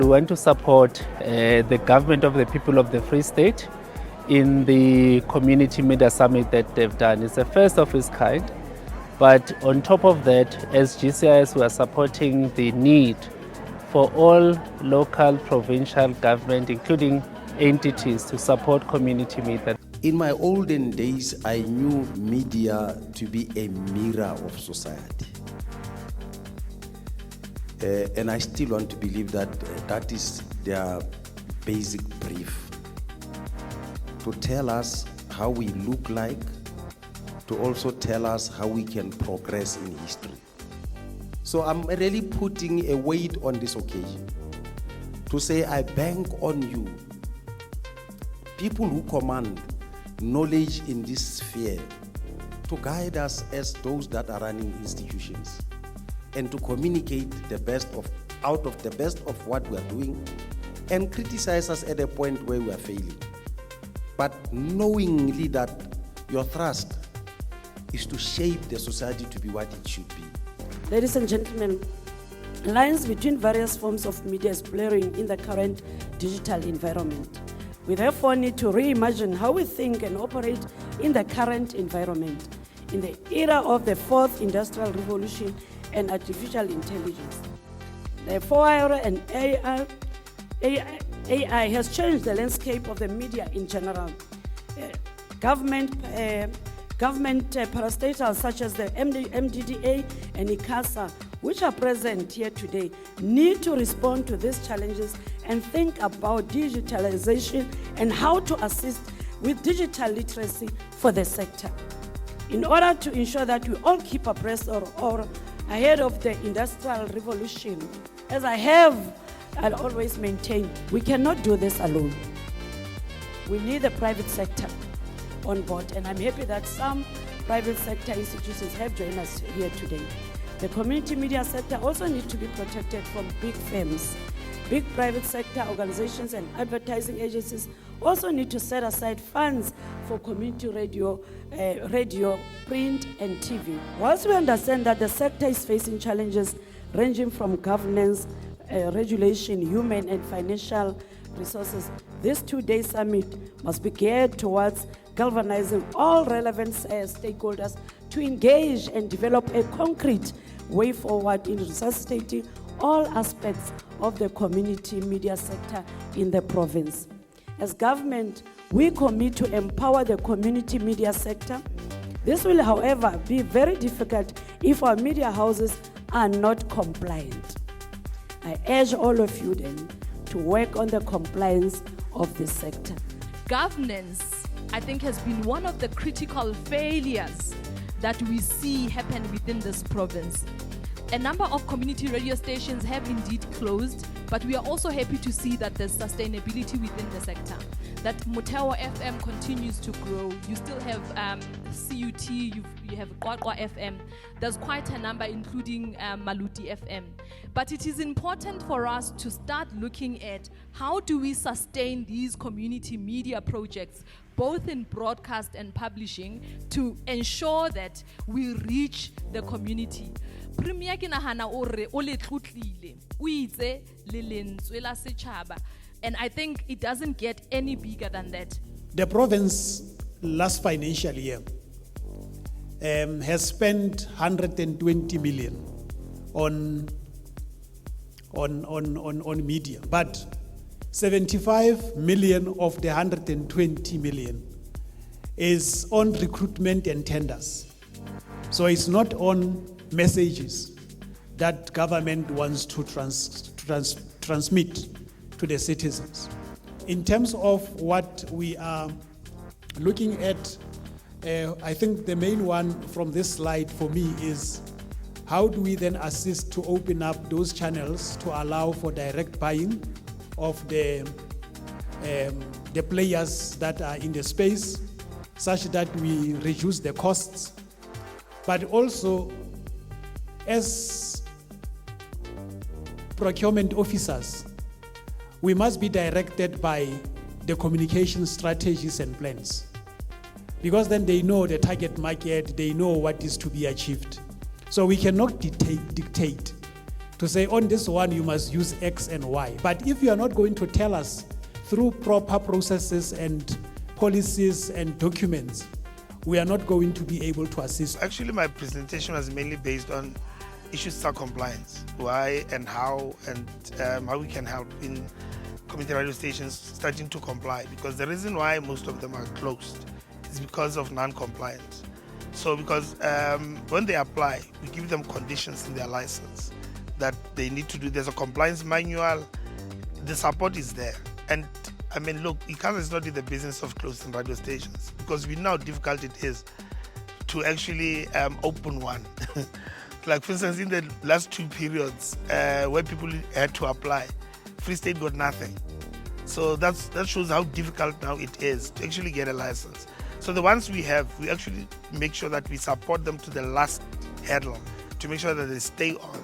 we want to support the government of the people of the Free State in the community media summit that they've done. It's the first of its kind. But on top of that, as GCIS, we are supporting the need for all local, provincial government, including entities, to support community media. In my olden days, I knew media to be a mirror of society. And I still want to believe that that is their basic brief. To tell us how we look like, to also tell us how we can progress in history. So I'm really putting a weight on this occasion to say I bank on you, people who command knowledge in this sphere, to guide us as those that are running institutions and to communicate the best of out of the best of what we are doing and criticize us at a point where we are failing. But knowingly that your thrust is to shape the society to be what it should be. Ladies and gentlemen, lines between various forms of media is blurring in the current digital environment. We therefore need to reimagine how we think and operate in the current environment, in the era of the fourth industrial revolution and artificial intelligence. Therefore, and AI has changed the landscape of the media in general. Government parastatals such as the MDDA and ICASA, which are present here today, need to respond to these challenges and think about digitalization and how to assist with digital literacy for the sector. In order to ensure that we all keep abreast or ahead of the industrial revolution, as I'll always maintain, we cannot do this alone. We need the private sector on board, and I'm happy that some private sector institutions have joined us here today. The community media sector also needs to be protected from big firms. Big private sector organizations and advertising agencies also need to set aside funds for community radio, print, and TV. Whilst we understand that the sector is facing challenges ranging from governance, regulation, human and financial resources, this two-day summit must be geared towards galvanizing all relevant stakeholders to engage and develop a concrete way forward in resuscitating all aspects of the community media sector in the province. As government, we commit to empower the community media sector. This will, however, be very difficult if our media houses are not compliant. I urge all of you then to work on the compliance of this sector. Governance, I think, has been one of the critical failures that we see happen within this province. A number of community radio stations have indeed closed, but we are also happy to see that there's sustainability within the sector, that Motewa FM continues to grow. You still have CUT, you have Kwakwa FM. There's quite a number, including Maluti FM. But it is important for us to start looking at how do we sustain these community media projects, both in broadcast and publishing, to ensure that we reach the community. Premier ke nahana o re o le tlotlile o itse le lentswe la setjhaba, and I think it doesn't get any bigger than that. The province last financial year has spent 120 million on media, but 75 million of the 120 million is on recruitment and tenders. So it's not on messages that government wants to transmit to the citizens. In terms of what we are looking at, I think the main one from this slide for me is how do we then assist to open up those channels to allow for direct buying of the players that are in the space, such that we reduce the costs, but also as procurement officers, we must be directed by the communication strategies and plans, because then they know the target market, they know what is to be achieved. So we cannot dictate. to say on this one you must use X and Y. But if you are not going to tell us through proper processes and policies and documents, we are not going to be able to assist. Actually, my presentation was mainly based on issues of compliance, why and how we can help in community radio stations starting to comply, because the reason why most of them are closed is because of non-compliance. So because when they apply, we give them conditions in their license that they need to do. There's a compliance manual, the support is there. And I mean, look, ICASA is not in the business of closing radio stations, because we know how difficult it is to actually open one. Like for instance, in the last 2 periods where people had to apply, Free State got nothing. So that shows how difficult now it is to actually get a license. So the ones we have, we actually make sure that we support them to the last hurdle to make sure that they stay on.